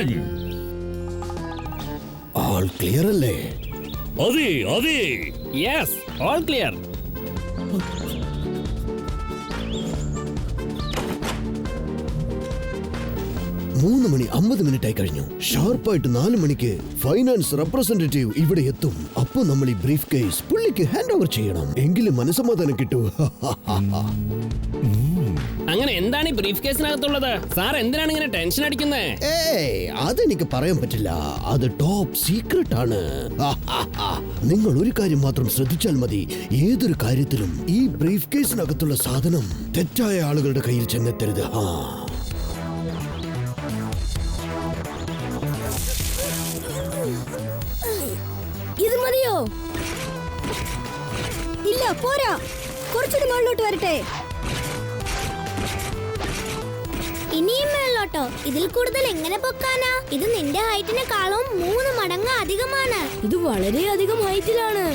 Done. ആൾ clear അല്ലേ? അതെ അതെ. Yes, all clear. 3 മണി 50 മിനിറ്റായി കഴിഞ്ഞു. ഷാർപ്പായിട്ട് 4 മണിക്ക് ഫൈനാൻസ് റെപ്രസെന്റേറ്റീവ് ഇവിടെ എത്തും. അപ്പൊ നമ്മൾ ഈ ബ്രീഫ് കേസ് പുള്ളിക്ക് ഹാൻഡ് ഓവർ ചെയ്യണം. എങ്കിലും മനസ്സമാധാനം കിട്ടൂ. അങ്ങനെ എന്താണ് ഈ ബ്രീഫ് കേസിനകത്തുള്ളത്? സാർ എന്തിനാണ് ഇങ്ങനെ ടെൻഷൻ അടിക്കുന്നത്? അതെനിക്ക് പറയാൻ പറ്റില്ല. അത് ടോപ്പ് സീക്രട്ട് ആണ്. നിങ്ങൾ ഒരു കാര്യം മാത്രം ശ്രദ്ധിച്ചാൽ മതി. ഏതൊരു കാര്യത്തിലും ഈ ബ്രീഫ് കേസിനകത്തുള്ള സാധനം തെറ്റായ ആളുകളുടെ കയ്യിൽ ചെന്നെത്തരുത്. ഇത് മതിയോ? ഇല്ല, പോരാ. കുറച്ചുകൂടി മുകളിലോട്ട് വരട്ടെ. ഇനിയും മേളിലോട്ടോ? ഇതിൽ കൂടുതൽ എങ്ങനെ പൊക്കാനാ? ഇത് നിന്റെ ഹൈറ്റിനെക്കാളും 3 മടങ്ങ് അധികമാണ്. ഇത് വളരെയധികം ഹൈറ്റിലാണ്.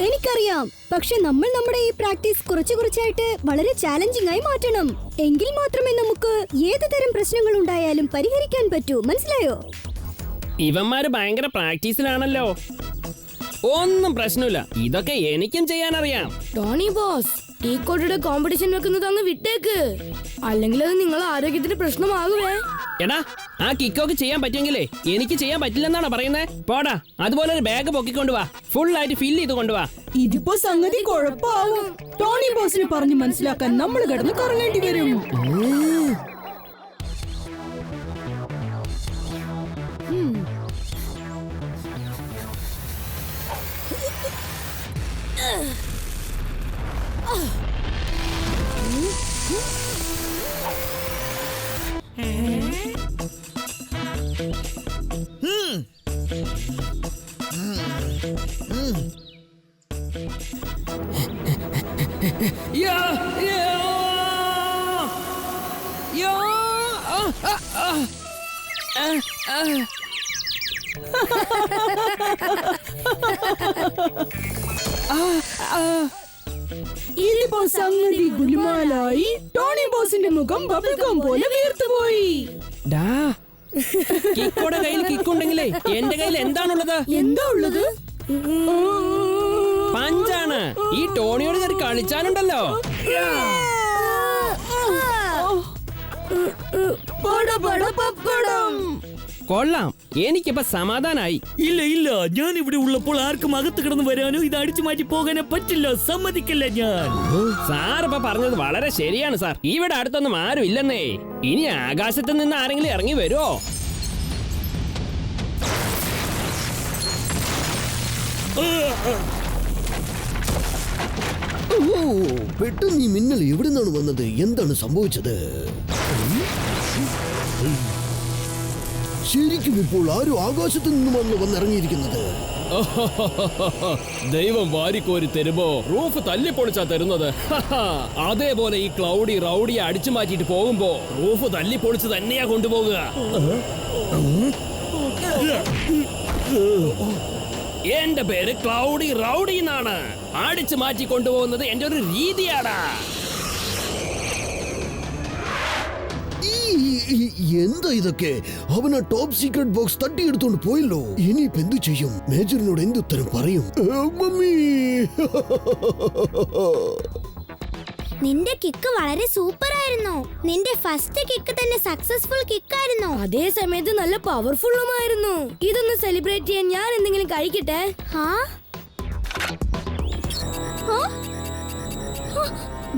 എനിക്കറിയാം, പക്ഷെ നമ്മൾ നമ്മുടെ ഈ പ്രാക്ടീസ് കുറച്ചായിട്ട് വളരെ ചാലഞ്ചിങ് ആയി മാറ്റണം. എങ്കിൽ മാത്രമേ നമുക്ക് ഏത് തരം പ്രശ്നങ്ങൾ ഉണ്ടായാലും പരിഹരിക്കാൻ പറ്റൂ. മനസ്സിലായോ? ഇവന്മാര് ഭയങ്കര പ്രാക്ടീസിലാണല്ലോ. ഒന്നും പ്രശ്നമില്ല, ഇതൊക്കെ എനിക്കും ചെയ്യാനറിയാം. ടോണി ബോസ്, ഈ കോട്ടയുടെ കോമ്പറ്റീഷൻ വെക്കുന്നത് അങ്ങ് വിട്ടേക്ക്. അല്ലെങ്കിൽ അത് നിങ്ങൾ ആരോഗ്യത്തിന് പ്രശ്നമാകുവേ. എടാ, ആ കിക്കൊക്കെ ചെയ്യാൻ പറ്റുമെങ്കിലേ എനിക്ക് ചെയ്യാൻ പറ്റില്ലെന്നാണ് പറയുന്നത്. പോടാ, അതുപോലെ ഒരു ബാഗ് പൊക്കിക്കൊണ്ടുവാ. ഫുൾ ആയിട്ട് ഫില്ല് ചെയ്ത് കൊണ്ടുവാ. ഇതിപ്പോ സംഗതി കുഴപ്പമാവും. ടോണി ബോസിന് പറഞ്ഞു മനസ്സിലാക്കാൻ നമ്മൾ കിടന്ന് കറങ്ങേണ്ടി വരും. ഇതിപ്പോ സംഗതി ഗുലുമാലായി. ടോണി ബോസിന്റെ മുഖം ബബിൾഗം പോലെ വീർത്തുപോയി. കിക്കോടെ കയ്യിൽ കിക്കുണ്ടെങ്കിലേ എന്റെ കയ്യിൽ എന്താണുള്ളത്? എന്താ ഉള്ളത്? പഞ്ചാണ്. ഈ ടോണിയോട് കയറി കളിച്ചാലുണ്ടല്ലോ. കൊള്ളാം, എനിക്കിപ്പോ സമാധാനായി. ഇല്ല ഇല്ല, ഞാൻ ഇവിടെ ഉള്ളപ്പോൾ ആർക്കും അകത്ത് കിടന്ന് വരാനോ ഇത് അടിച്ചു മാറ്റി പോകാനോ പറ്റില്ല. സമ്മതിക്കില്ല ഞാൻ. സാർ ഇപ്പൊ പറഞ്ഞത് വളരെ ശരിയാണ് സാർ. ഇവിടെ അടുത്തൊന്നും ആരും ഇല്ലെന്നേ. ഇനി ആകാശത്ത് നിന്ന് ആരെങ്കിലും ഇറങ്ങി വരുമോ? പെട്ടെന്ന് ഈ മിന്നൽ എവിടെ നിന്നാണ് വന്നത്? എന്താണ് സംഭവിച്ചത്? ശരിക്കും ഇപ്പോൾ ആരും ആകാശത്ത് നിന്നുമാണ് വന്നിറങ്ങിയിരിക്കുന്നത്. ദൈവം വാരിക്കോരി തരുമ്പോ റൂഫ് തല്ലിപ്പൊളിച്ചാ തരുന്നത്. അതേപോലെ ഈ ക്ലൗഡി റൗഡിയെ അടിച്ചു മാറ്റിട്ട് പോകുമ്പോ റൂഫ് തല്ലിപ്പൊളിച്ച് തന്നെയാ കൊണ്ടുപോകുക. എന്റെ പേര് ക്ലൗഡി റൗഡി എന്നാണ്. അടിച്ചു മാറ്റി കൊണ്ടുപോകുന്നത് എന്റെ ഒരു രീതിയാടാ. എന്താ ഇതൊക്കെ? അവൻ ആ ടോപ്പ് സീക്രട്ട് ബോക്സ് തട്ടിയെടുത്തോണ്ട് പോയല്ലോ. ഇനിയിപ്പോ എന്തു ചെയ്യും? മേജറിനോട് എന്തുത്തരം പറയും? മമ്മി, നിന്റെ കിക്ക് വളരെ സൂപ്പർ ആയിരുന്നു. നിന്റെ ഫസ്റ്റ് കിക്ക് തന്നെ സക്സസ്ഫുൾ കിക്കായിരുന്നു. അതേ സമയത്ത് നല്ല പവർഫുള്ളുമായിരുന്നു. ഇതൊന്ന് സെലിബ്രേറ്റ് ചെയ്യാൻ ഞാൻ എന്തെങ്കിലും കഴിക്കട്ടെ?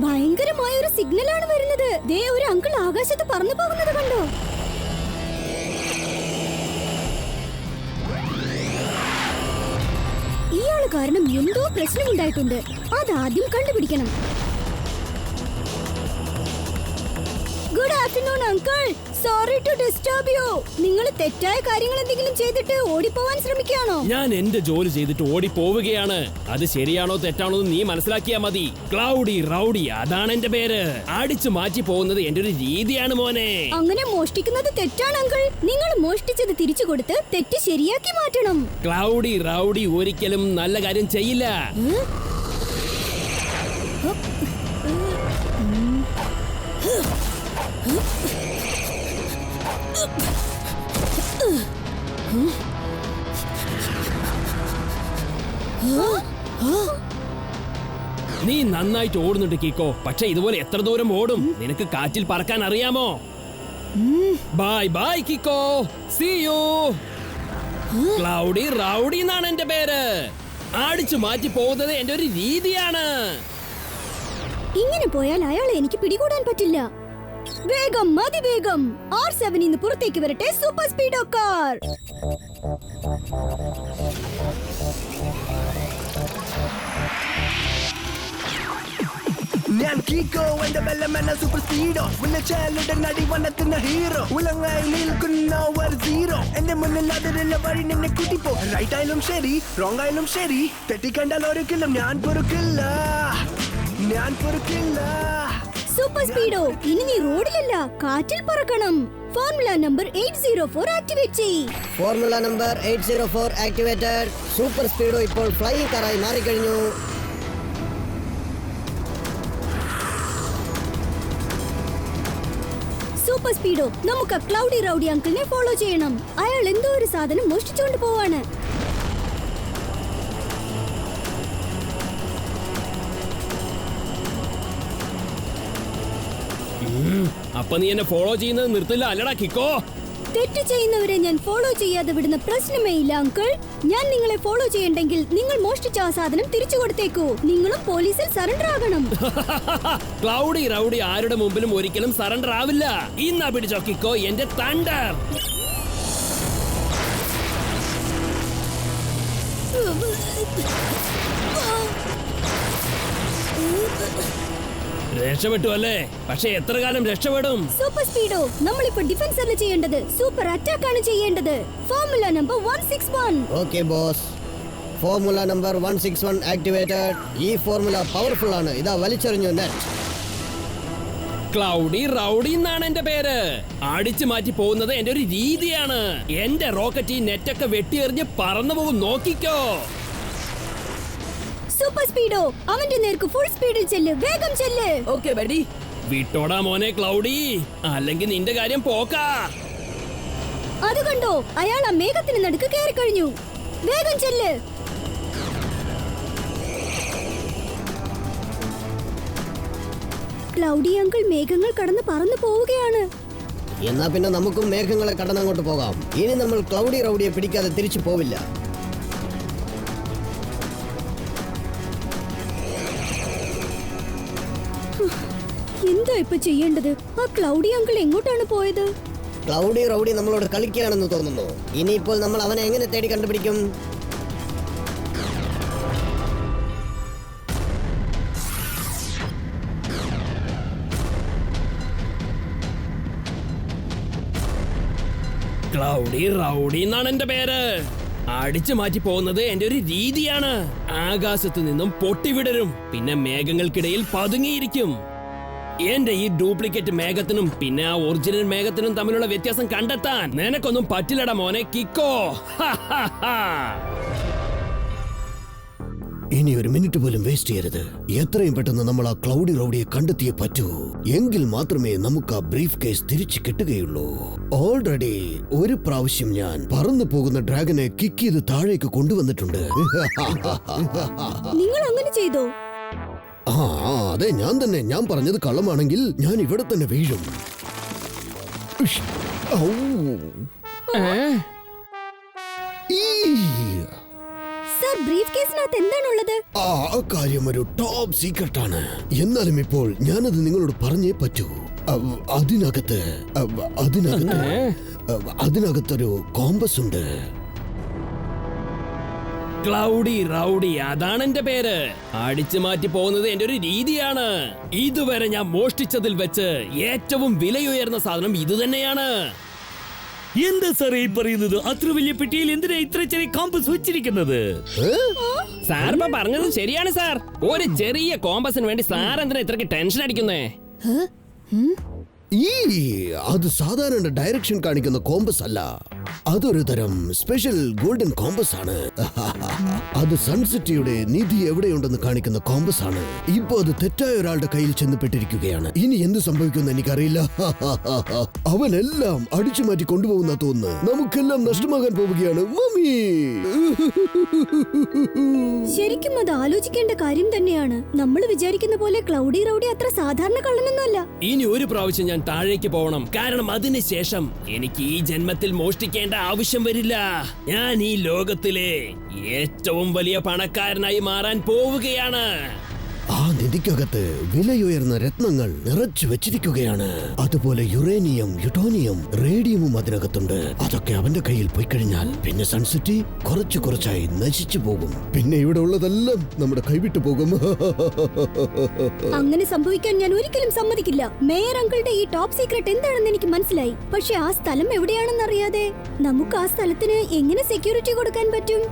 ഭയങ്കരമായ ഒരു സിഗ്നലാണ് വരുന്നത്. ദേ, ഒരു അങ്കിൾ ആകാശത്ത് പറന്നു പോകുന്നത് കണ്ടോ? ഇയാള് കാരണം എന്തോ പ്രശ്നമുണ്ടായിട്ടുണ്ട്. അതാദ്യം കണ്ടുപിടിക്കണം. Good afternoon uncle. Sorry to disturb you. നിങ്ങൾ തെറ്റായ കാര്യങ്ങൾ എന്തെങ്കിലും ചെയ്തിട്ട് ഓടിപ്പോവാൻ ശ്രമിക്കുകയാണോ? ഞാൻ എന്റെ ജോലി ചെയ്തിട്ട് ഓടിപ്പോവുകയാണ്. അത് ശരിയാണോ തെറ്റാണോ എന്ന് നീ മനസ്സിലാക്കിയാ മതി. ക്ലൗഡി റൗഡി, അതാണ് എന്റെ പേര്. അടിച്ചു മാറ്റി പോകുന്നത് എന്റെ ഒരു രീതിയാണ് മോനെ. അങ്ങനെ മോഷ്ടിക്കുന്നത് തെറ്റാണ് അങ്കിൾ. നിങ്ങൾ മോഷ്ടിച്ചത് തിരിച്ചു കൊടുത്ത് തെറ്റ് ശരിയാക്കി മാറ്റണം. ക്ലൗഡി റൗഡി ഒരിക്കലും നല്ല കാര്യം ചെയ്യില്ല. നീ നന്നായിട്ട് ഓടുന്നുണ്ട് കിക്കോ, പക്ഷെ ഇതുപോലെ എത്ര ദൂരം ഓടും? നിനക്ക് കാറ്റിൽ പറക്കാൻ അറിയാമോ? Bye bye Kicko, see you. Cloudy rowdy എന്നാണ് എന്റെ പേര്. അടിച്ചു മാറ്റി പോകുന്നത് എന്റെ ഒരു രീതിയാണ്. ഇങ്ങനെ പോയാൽ അയാളെ എനിക്ക് പിടികൂടാൻ പറ്റില്ല. വേഗം, അതിവേഗം R7 ഇന്ന് പുറത്തേക്ക് വരട്ടെ. Super Speedo car. ഞാൻ കീക്കോ, എന്റെ ബെല്ലമെന്ന സൂപ്പർ സ്പീഡോ. വിളിച്ചാലുടെ നടി വന്നെത്തുന്ന ഹീറോ. ഉലങ്ങായി നിൽക്കുന്ന ഒരു സീറോ. എന്റെ മുന്നിൽ അതിലുള്ള വഴി നിന്നെ കൂട്ടിപ്പോ. റൈറ്റ് ആയാലും ശരി, റോങ് ആയാലും ശരി, തെറ്റിക്കണ്ടാൽ ഒരിക്കലും ഞാൻ പൊറുക്കില്ല. സൂപ്പർ സ്പീഡോ, ഇനി നീ റോഡിലല്ല, കാറ്റിൽ പറക്കണം. ഫോർമുല നമ്പർ 804 ആക്ടിവേറ്റ് ചെയ്യ്. Formula number 804 activated. സൂപ്പർ സ്പീഡോ ഇപ്പോൾ ഫ്ലൈയിങ് കാറായി മാറിക്കഴിഞ്ഞു. സൂപ്പർ സ്പീഡോ, നമുക്ക് ക്ലൗഡി റൗഡി അങ്കിളിനെ ഫോളോ ചെയ്യണം. അയാൾ എന്തോ ഒരു സാധനം മോഷ്ടിച്ചുകൊണ്ട് പോവാണ്. അപ്പൊ നീ എന്നെ ഫോളോ ചെയ്യുന്നത് നിർത്തില്ല അല്ലടാ കിക്കോ? തെറ്റ് ചെയ്യുന്നവരെ ഞാൻ ഫോളോ ചെയ്യാതെ വിടുന്ന പ്രശ്നമേ ഇല്ല അങ്കിൾ. ഞാൻ നിങ്ങളെ ഫോളോ ചെയ്യണ്ടെങ്കിൽ നിങ്ങൾ മോഷ്ടിച്ച ആ സാധനം തിരിച്ചു കൊടുത്തേക്കൂ. നിങ്ങളും പോലീസിൽ സറണ്ടർ ആകണം. ക്ലൗഡി റൗഡി ആരുടെ മുമ്പിലും ഒരിക്കലും സറണ്ടർ ആവില്ല. ഇന്നാ പിടിച്ചോ കിക്കോ എന്റെ തണ്ടർ. രക്ഷപ്പെട്ടു അല്ലേ? പക്ഷെ എത്ര കാലം രക്ഷപ്പെടും? സൂപ്പർ സ്പീഡോ, നമ്മളിപ്പോ ഡിഫൻസ് അല്ല ചെയ്യേണ്ടത്, സൂപ്പർ അറ്റാക്ക് ആണ് ചെയ്യേണ്ടത്. Formula number 161. Okay boss, formula number 161 activated. ഈ ഫോർമുല പവർഫുൾ ആണ്. ഇതാ വലിച്ചെറിഞ്ഞു നെറ്റ്. ക്ലൗഡി റൗഡി എന്നാണ് എന്റെ പേര്. അടിച്ചു മാറ്റി പോകുന്നത് എന്റെ ഒരു രീതിയാണ്. എന്റെ റോക്കറ്റ് ഈ നെറ്റൊക്കെ വെട്ടിയെറിഞ്ഞ് പറന്നു പോകും, നോക്കിക്കോ. സൂപ്പർ സ്പീഡോ, അവന്റെ നേർക്ക് ഫുൾ സ്പീഡിൽ ചെല്ല്. വേഗം ചെല്ല്. Okay buddy. വിട്ടോടാ മോനെ ക്ലൗഡി, അല്ലെങ്കിൽ നിന്റെ കാര്യം പോക്കാ. അത് കണ്ടോ, അയാൾ ആ മേഘത്തിന് നടുക്ക് കയറി കഴിഞ്ഞു. വേഗം ചെല്ല്. ക്ലൗഡി അങ്കിൾ മേഘങ്ങൾ കടന്ന് പറന്നു പോവുകയാണ്. എന്നാ പിന്നെ നമുക്കും മേഘങ്ങളെ കടന്നങ്ങോട്ട് പോകാം. ഇനി നമ്മൾ ക്ലൗഡി റൗഡിയെ പിടിക്കാതെ തിരിച്ചു പോവില്ല. എന്താ ഇപ്പൊ ചെയ്യേണ്ടത്? ആ ക്ലൗഡി അങ്കിൾ എങ്ങോട്ടാണ് പോയത്? ക്ലൗഡി റൗഡി നമ്മളോട് കളിക്കുകയാണെന്ന് തോന്നുന്നു. ഇനിയിപ്പോൾ നമ്മൾ അവനെ എങ്ങനെ തേടി കണ്ടുപിടിക്കും? ക്ലൗഡി റൗഡി എന്നാണ് എന്റെ പേര്. അടിച്ചു മാറ്റി പോകുന്നത് എന്റെ ഒരു രീതിയാണ്. ആകാശത്ത് നിന്നും പൊട്ടിവിടരും, പിന്നെ മേഘങ്ങൾക്കിടയിൽ പതുങ്ങിയിരിക്കും. എന്റെ ഈ ഡ്യൂപ്ലിക്കേറ്റ് മേഘത്തിനും പിന്നെ ആ ഒറിജിനൽ മേഘത്തിനും തമ്മിലുള്ള വ്യത്യാസം കണ്ടെത്താൻ നിനക്കൊന്നും പറ്റില്ലടാ മോനെ കിക്കോ. ഇനി ഒരു മിനിറ്റ് പോലും വേസ്റ്റ് ചെയ്യരുത്. എത്രയും പെട്ടെന്ന് നമ്മൾ ആ ക്ലൗഡി റൗഡിയെ കണ്ടെത്തിയേ പറ്റൂ. എങ്കിൽ മാത്രമേ നമുക്ക് ആ ബ്രീഫ് കേസ് തിരിച്ചു കിട്ടുകയുള്ളൂ. ഓൾറെഡി ഒരു പ്രാവശ്യം ഞാൻ പറന്നു പോകുന്ന ഡ്രാഗനെ കിക്ക് ചെയ്ത് താഴേക്ക് കൊണ്ടുവന്നിട്ടുണ്ട്. നിങ്ങൾ അങ്ങനെ ചെയ്തോ? ആ അതെ, ഞാൻ തന്നെ. ഞാൻ പറഞ്ഞത് കള്ളമാണെങ്കിൽ ഞാൻ ഇവിടെ തന്നെ വീഴും. ഇഷ്, ഔ. ഈ. സർ, ബ്രീഫ് കേസിനകത്ത് എന്താണുള്ളത്? ആ കാര്യം ഒരു ടോപ്പ് സീക്രട്ട് ആണ്. എന്നാലും ഇപ്പോൾ ഞാനത് നിങ്ങളോട് പറഞ്ഞേ പറ്റൂ. അതിനകത്തൊരു കോമ്പസ് ഉണ്ട്. ക്ലൗഡി റൗഡി അതാണ് എന്റെ പേര്. അടിച്ചു മാറ്റി പോകുന്നത് എന്റെ ഒരു രീതിയാണ്. ഇതുവരെ ഞാൻ മോഷ്ടിച്ചതിൽ വെച്ച് ഏറ്റവും വിലയുയർന്ന സാധനം ഇത് തന്നെയാണ്. എന്താ സാറേ ഈ പറയുന്നത്? അത്ര വലിയ പെട്ടിയിൽ എന്തിനാ ഇത്ര ചെറിയ കോമ്പസ് വെച്ചിരിക്കുന്നത്? സാർ ഇപ്പൊ പറഞ്ഞത് ശരിയാണ് സാർ. ഒരു ചെറിയ കോമ്പസിന് വേണ്ടി സാർ എന്തിനാ ഇത്രക്ക് ടെൻഷൻ അടിക്കുന്നേ? അത് സാധാരണ ഡയറക്ഷൻ കാണിക്കുന്ന കോമ്പസ് അല്ല. അതൊരു തരം സ്പെഷ്യൽ ഗോൾഡൻ കോമ്പസ് ആണ്. അത് സൺസിറ്റിയുടെ നിധി എവിടെയുണ്ടെന്ന് കാണിക്കുന്ന കോമ്പസ് ആണ്. ഇപ്പൊ അത് തെറ്റായ ഒരാളുടെ കയ്യിൽ ചെന്നപ്പെട്ടിരിക്കുകയാണ്. ഇനി എന്ത് സംഭവിക്കുമെന്ന് എനിക്കറിയില്ല. അവനെല്ലാം അടിച്ചു മാറ്റി കൊണ്ടുപോകുന്ന തോന്നുന്നു. നമുക്കെല്ലാം നഷ്ടമാകാൻ പോവുകയാണ് മമ്മി. ശരിക്കും അത് ആലോചിക്കേണ്ട കാര്യം തന്നെയാണ്. നമ്മൾ വിചാരിക്കുന്ന പോലെ ക്ലൗഡി റൗഡി അത്ര സാധാരണ കള്ളനൊന്നുമല്ല. ഇനി ഒരു പ്രാവശ്യം ഞാൻ താഴേക്ക് പോകണം. കാരണം അതിനുശേഷം എനിക്ക് ഈ ജന്മത്തിൽ മോഷ്ടിക്കേണ്ട ആവശ്യം വരില്ല. ഞാൻ ഈ ലോകത്തിലെ ഏറ്റവും വലിയ പണക്കാരനായി മാറാൻ പോവുകയാണ്. ആ നിധിക്കകത്ത് വിലയുയർന്ന രത്നങ്ങൾ നിറച്ചു വെച്ചിരിക്കുകയാണ്. അതുപോലെ യുറേനിയം, യുട്ടോണിയം, റേഡിയമും അതിനകത്തുണ്ട്. അതൊക്കെ അവന്റെ കയ്യിൽ പോയി കഴിഞ്ഞാൽ പിന്നെ സൺസിറ്റി കുറച്ചു കുറച്ചായി നശിച്ചു പോകും. പിന്നെ ഇവിടെ ഉള്ളതെല്ലാം നമ്മുടെ കൈവിട്ടു പോകും. അങ്ങനെ സംഭവിക്കാൻ ഞാൻ ഒരിക്കലും സമ്മതിക്കില്ല. മേയർ അങ്കിളുടെ ഈ ടോപ്പ് സീക്രട്ട് എന്താണെന്ന് എനിക്ക് മനസ്സിലായി. പക്ഷെ ആ സ്ഥലം എവിടെയാണെന്ന് അറിയാതെ നമുക്ക് ആ സ്ഥലത്തിന് എങ്ങനെ സെക്യൂരിറ്റി കൊടുക്കാൻ പറ്റും?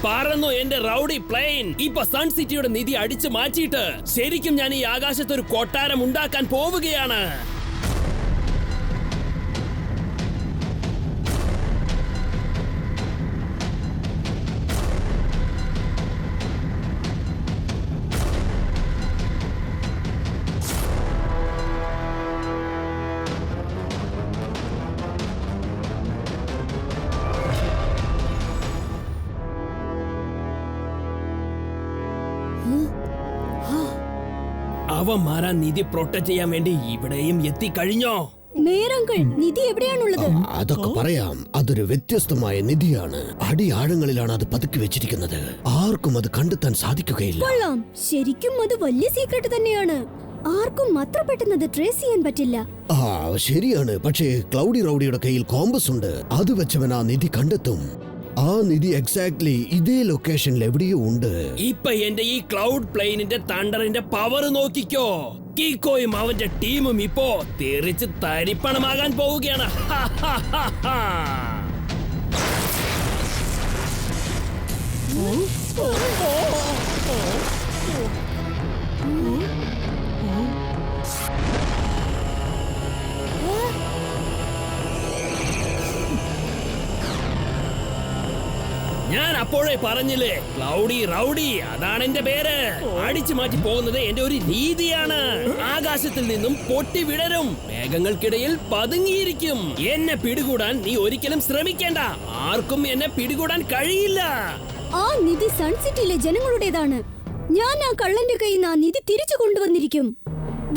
പറന്നു എന്റെ റൗഡി പ്ലെയിൻ. ഇപ്പൊ സൺ സിറ്റിയുടെ നിധി അടിച്ചു മാറ്റിയിട്ട് ശരിക്കും ഞാൻ ഈ ആകാശത്ത് ഒരു കൊട്ടാരം ഉണ്ടാക്കാൻ പോവുകയാണ്. അവന്മാരാ നിധി പ്രൊട്ടക്ട് ചെയ്യാൻ വേണ്ടി ഇവിടെയും എത്തിക്കഴിഞ്ഞോ? മേയർ അങ്കിൾ, നിധി എവിടെയാണുള്ളത്? അതൊക്കെ പറയാം. അതൊരു വ്യത്യസ്തമായ നിധിയാണ്. അടിയാഴങ്ങളിലാണ് അത് പതുക്കി വെച്ചിരിക്കുന്നത്. ആർക്കും അത് കണ്ടെത്താൻ സാധിക്കുകയില്ല. കൊള്ളാം, ശരിക്കും അത് വലിയ സീക്രട്ട് തന്നെയാണ്. ആർക്കും അത്ര പെട്ടെന്ന് അത് ട്രേസ് ചെയ്യാൻ പറ്റില്ല. ശരിയാണ്. പക്ഷേ ക്ലൗഡി റൗഡിയുടെ കയ്യിൽ കോമ്പസ് ഉണ്ട്. അത് വെച്ചവൻ ആ നിധി കണ്ടെത്തും. ആ നിധി എക്സാക്ട്ലി ഇതേ ലൊക്കേഷനിൽ എവിടെയോ ഉണ്ട്. ഇപ്പൊ എന്റെ ഈ ക്ലൗഡ് പ്ലെയിനിന്റെ തണ്ടറിന്റെ പവർ നോക്കിക്കോ. കീക്കോയും അവന്റെ ടീമും ഇപ്പോ തെറിച്ച് തരിപ്പണമാകാൻ പോവുകയാണ്. ഞാൻ അപ്പോഴേ പറഞ്ഞില്ലേ, ക്ലൗഡി റൗഡി അതാണ് എന്റെ പേര്. അടിച്ചു മാറ്റി പോകുന്നത് എന്റെ ഒരു രീതിയാണ്. ആകാശത്തിൽ നിന്നും പൊട്ടി വിടരും, മേഘങ്ങൾക്കിടയിൽ പതുങ്ങിയിരിക്കും. എന്നെ പിടികൂടാൻ നീ ഒരിക്കലും ശ്രമിക്കേണ്ട. ആർക്കും എന്നെ പിടികൂടാൻ കഴിയില്ല. ആ നിധി സൺസിറ്റിയിലെ ജനങ്ങളുടേതാണ്. ഞാൻ ആ കള്ളന്റെ കയ്യിൽ നിന്ന് ആ നിധി തിരിച്ചു കൊണ്ടുവന്നിരിക്കും.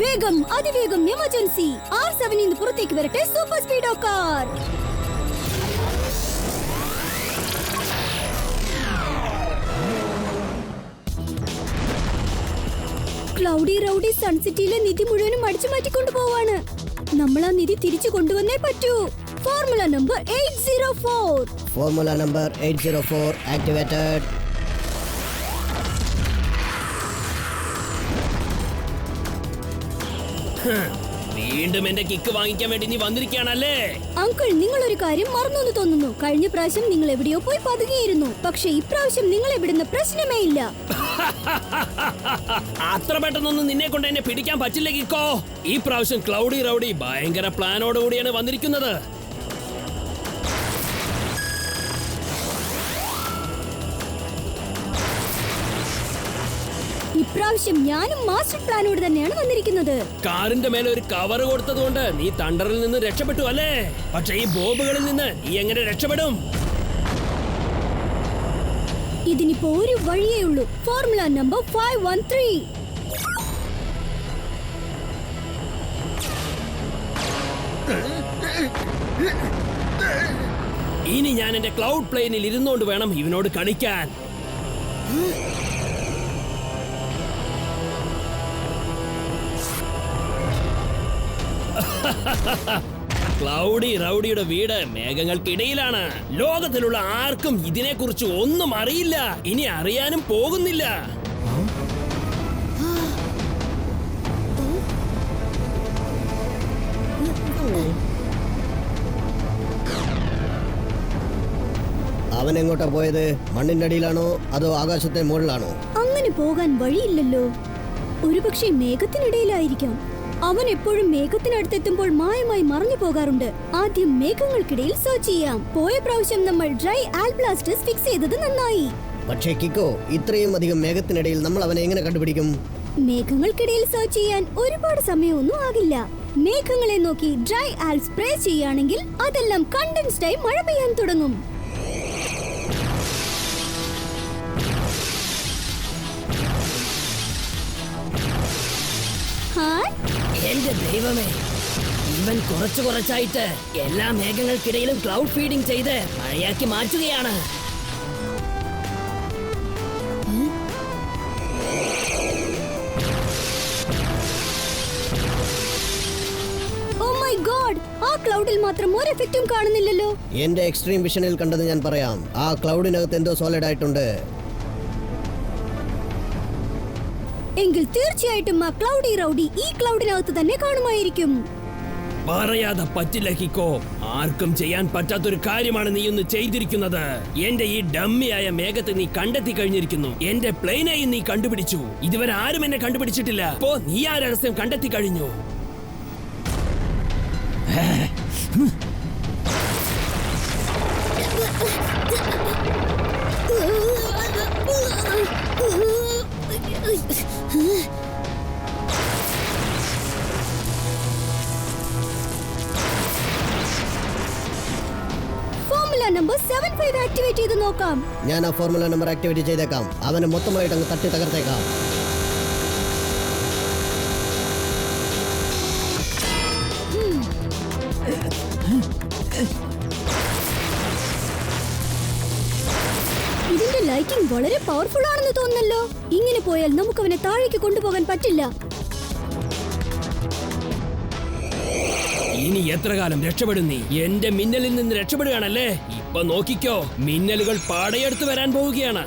വേഗം, അതിവേഗം, എമർജൻസി. R7 നിന്ന് പുറത്തേക്ക് വരട്ടെ Super Speedo car. Cloudy rowdy സൺസിറ്റിയിലെ നിധി മുഴുവനും അടിച്ചു മാറ്റിക്കൊണ്ടു പോവാണ്. നമ്മൾ ആ നിധി തിരിച്ചു കൊണ്ടുവന്നേ പറ്റൂ. Formula number 804. Formula number 804 activated. വീണ്ടും എന്റെ കിക്ക് വാങ്ങിക്കാൻ വേണ്ടി നീ വന്നിരിക്കുകയാണല്ലേ? അങ്കിൾ, നിങ്ങൾ ഒരു കാര്യം മറന്നു തോന്നുന്നു. കഴിഞ്ഞ പ്രാവശ്യം നിങ്ങൾ എവിടെയോ പോയി പതുങ്ങിയിരുന്നു. പക്ഷെ ഇപ്രാവശ്യം നിങ്ങൾ എവിടുന്ന പ്രശ്നമേ ഇല്ല. അത്ര പെട്ടെന്നൊന്നും നിന്നെ കൊണ്ട് എന്നെ പിടിക്കാൻ പറ്റില്ല കിക്കോ. ഈ പ്രാവശ്യം ക്ലൗഡി റൗഡി ഭയങ്കര പ്ലാനോടുകൂടിയാണ് വന്നിരിക്കുന്നത്. ഇപ്രാവശ്യം ഞാനും മാസ്റ്റർ പ്ലാനോട് തന്നെയാണ് വന്നിരിക്കുന്നത്. കാറിന്റെ മേലെ ഒരു കവർ കൊടുത്തതുകൊണ്ട് നീ തണ്ടറിൽ നിന്ന് രക്ഷപ്പെട്ടു അല്ലേ? പക്ഷെ ഈ ബോംബുകളിൽ നിന്ന് നീ എങ്ങനെ രക്ഷപ്പെടും? ഇതിനിപ്പോ ഒരു വഴിയേ ഉള്ളൂ. Formula number 513. ഇനി ഞാൻ എന്റെ ക്ലൗഡ് പ്ലെയിനിൽ ഇരുന്നോണ്ട് വേണം ഇവനോട് കളിക്കാൻ. ക്ലൗഡി റൗഡിയുടെ വീട് മേഘങ്ങൾക്കിടയിലാണ്. ലോകത്തിലുള്ള ആർക്കും ഇതിനെക്കുറിച്ച് ഒന്നും അറിയില്ല. ഇനി അറിയാനും പോകുന്നില്ല. അവൻ അവൻ എങ്ങോട്ടാ പോയത്? മണ്ണിന്റെ അടിയിലാണോ അതോ ആകാശത്തെ മുകളിലാണോ? അങ്ങനെ പോകാൻ വഴിയില്ലല്ലോ. ഒരുപക്ഷെ മേഘത്തിനിടയിലായിരിക്കാം. അവൻ എപ്പോഴും മേഘത്തിനടുത്തെത്തുമ്പോൾ മായമായി മറഞ്ഞു പോകാറുണ്ട്. ആദ്യം മേഘങ്ങൾക്കിടയിൽ സെർച്ച് ചെയ്യാം. പോയ പ്രാവശ്യം നമ്മൾ ഡ്രൈ ആൽബ്ലാസ്റ്റേഴ്സ് ഫിക്സ് ചെയ്തത് നന്നായി. പക്ഷേ കിക്കോ, ഇത്രയും അധികം മേഘത്തിനിടയിൽ നമ്മൾ അവനെ എങ്ങനെ കണ്ടുപിടിക്കും? മേഘങ്ങൾക്കിടയിൽ സെർച്ച് ചെയ്യാൻ ഒരുപാട് സമയമൊന്നും ആകില്ല. മേഘങ്ങളെ നോക്കി ഡ്രൈ ആൽ സ്പ്രേ ചെയ്യുകയാണെങ്കിൽ അതെല്ലാം കണ്ടൻസ്ഡ് ആയി മഴ പെയ്യാൻ തുടങ്ങും. എന്റെ ദൈവമേ, ഇവൻ കുറച്ചായിട്ട് എല്ലാ മേഘങ്ങൾക്കിടയിലും ക്ലൗഡ് ഫീഡിംഗ് ചെയ്ത് മഴയാക്കി മാറ്റുകയാണ്. ഓ മൈ ഗോഡ്, ആ ക്ലൗഡിൽ മാത്രം ഒരു എഫക്റ്റും കാണുന്നില്ലല്ലോ. എന്റെ എക്സ്ട്രീം വിഷനിൽ കണ്ടത് ഞാൻ പറയാം. ആ ക്ലൗഡിനകത്ത് എന്തോ സോളിഡ് ആയിട്ടുണ്ട്. എങ്കിൽ തീർച്ചയായിട്ടും ആ ക്ലൗഡി റൗഡി ഈ ക്ലൗഡിനകത്ത് തന്നെ കാണുമായിരിക്കും. പറയാതെ പറ്റില്ല ഹിക്കോ. ആർക്കും ചെയ്യാൻ പറ്റാത്തൊരു കാര്യമാണ് നീ ഒന്ന് ചെയ്തിരിക്കുന്നത്. എന്റെ ഈ ഡമ്മിയായ മേഘത്തെ നീ കണ്ടെത്തി കഴിഞ്ഞിരിക്കുന്നു. എന്റെ പ്ലെയിനെയും നീ കണ്ടുപിടിച്ചു. ഇതുവരെ ആരും എന്നെ കണ്ടുപിടിച്ചിട്ടില്ല. അപ്പോ നീ ആ രഹസ്യം കണ്ടെത്തി കഴിഞ്ഞു. ഫോർമുല നമ്പർ 75 ആക്ടിവേറ്റ് ചെയ്ത് നോക്കാം. ഞാൻ ആ ഫോർമുല നമ്പർ ആക്ടിവേറ്റ് ചെയ്തേക്കാം. അവനെ മൊത്തമായിട്ട് അങ്ങ് തട്ടി തകർത്തേക്കാം. ഇതിന്റെ ലൈറ്റിംഗ് വളരെ പവർഫുൾ ആണെന്ന് തോന്നുന്നല്ലോ. ഇങ്ങനെ പോയാൽ നമുക്ക് അവനെ താഴേക്ക് കൊണ്ടുപോകാൻ പറ്റില്ല. ഇനി എത്ര കാലം രക്ഷപ്പെടും നീ? എന്റെ മിന്നലിൽ നിന്ന് രക്ഷപ്പെടുകയാണല്ലേ? ഇപ്പൊ നോക്കിക്കോ, മിന്നലുകൾ പാടയെടുത്ത് വരാൻ പോവുകയാണ്.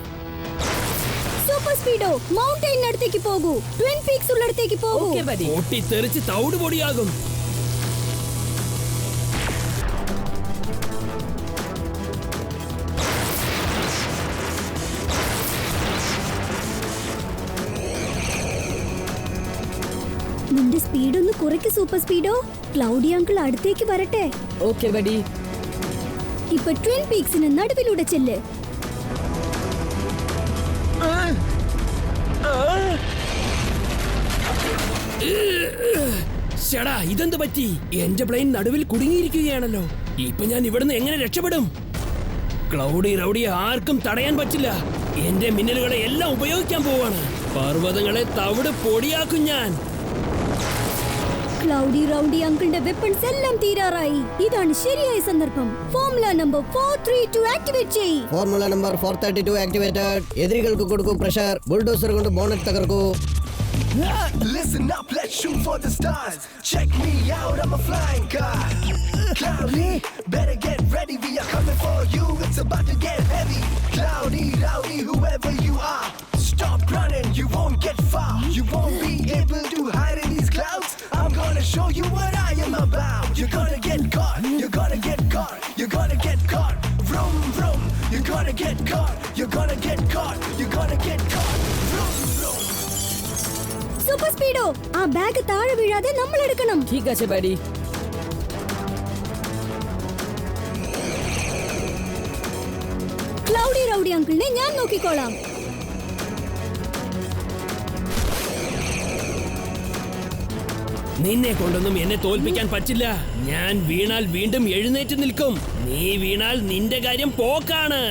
സൂപ്പർ സ്പീഡോ, മൗണ്ടൈനടുത്തേക്ക് പോകൂ. ട്വിൻ പീക്സ് ഉള്ളിടത്തേക്ക് പോകൂ. പൊട്ടിത്തെറിച്ച് തവിട് പൊടിയാകും. നിന്റെ സ്പീഡ് ഒന്ന് കുറയ്ക്ക് സൂപ്പർ സ്പീഡോ. ക്ലൗഡി അങ്കിൾ അടുത്തേക്ക് വരട്ടെ. Okay buddy. ഇപ്പൊ ട്വിൻ പീക്സിന് നടുവിലൂടെ ചെല്ല്. ചേടാ, ഇതെന്ത് പറ്റി? എന്റെ പ്ലെയിൻ നടുവിൽ കുടുങ്ങിയിരിക്കുകയാണല്ലോ. ഇപ്പൊ ഞാൻ ഇവിടുന്ന് എങ്ങനെ രക്ഷപ്പെടും? ക്ലൗഡി റൗഡിയെ ആർക്കും തടയാൻ പറ്റില്ല. എന്റെ മിന്നലുകളെ എല്ലാം ഉപയോഗിക്കാൻ പോവാണ്. പർവ്വതങ്ങളെ തവിട് പൊടിയാക്കും ഞാൻ. ക്ലൗഡി റൗഡി അങ്കിളിന്റെ വെപ്പൺസ് എല്ലാം തീരാറായി. ഇതാണ് ശരിയായ സന്ദർഭം. ഫോർമുല നമ്പർ 432 ആക്ടിവേറ്റ് ചെയ്യ്. Formula number 432 activated. എതിരികൾക്ക് കൊടുക്കൂ പ്രഷർ. ബുൾഡോസർ കൊണ്ട് ബോണറ്റ് തകർക്കൂ. Listen up, let's shoot for the stars. Check me out, I'm a flying car. Cloudy, better get ready, we are coming for you. It's about to get heavy. Cloudy, rowdy, whoever you are, stop running, you won't get far. You won't be able to hide in these clouds. I'm gonna show you what I am about. You're gonna get caught, you're gonna get caught, you're gonna get caught. Vroom, vroom, you're gonna get caught, you're gonna get caught, you're gonna get caught. Vroom, vroom. Super Speedo, ആ bag താഴെ വീഴാതെ നമ്മൾ എടുക്കണം. ঠিক আছে buddy. Cloudy rowdy അങ്കിളിനെ ഞാൻ നോക്കിക്കോളാം. നിന്നെ കൊണ്ടൊന്നും എന്നെ തോൽപ്പിക്കാൻ പറ്റില്ല. ഞാൻ വീണാൽ വീണ്ടും എഴുന്നേറ്റ് നിൽക്കും. നീ വീണാൽ നിന്റെ കാര്യം പോക്കാണ്.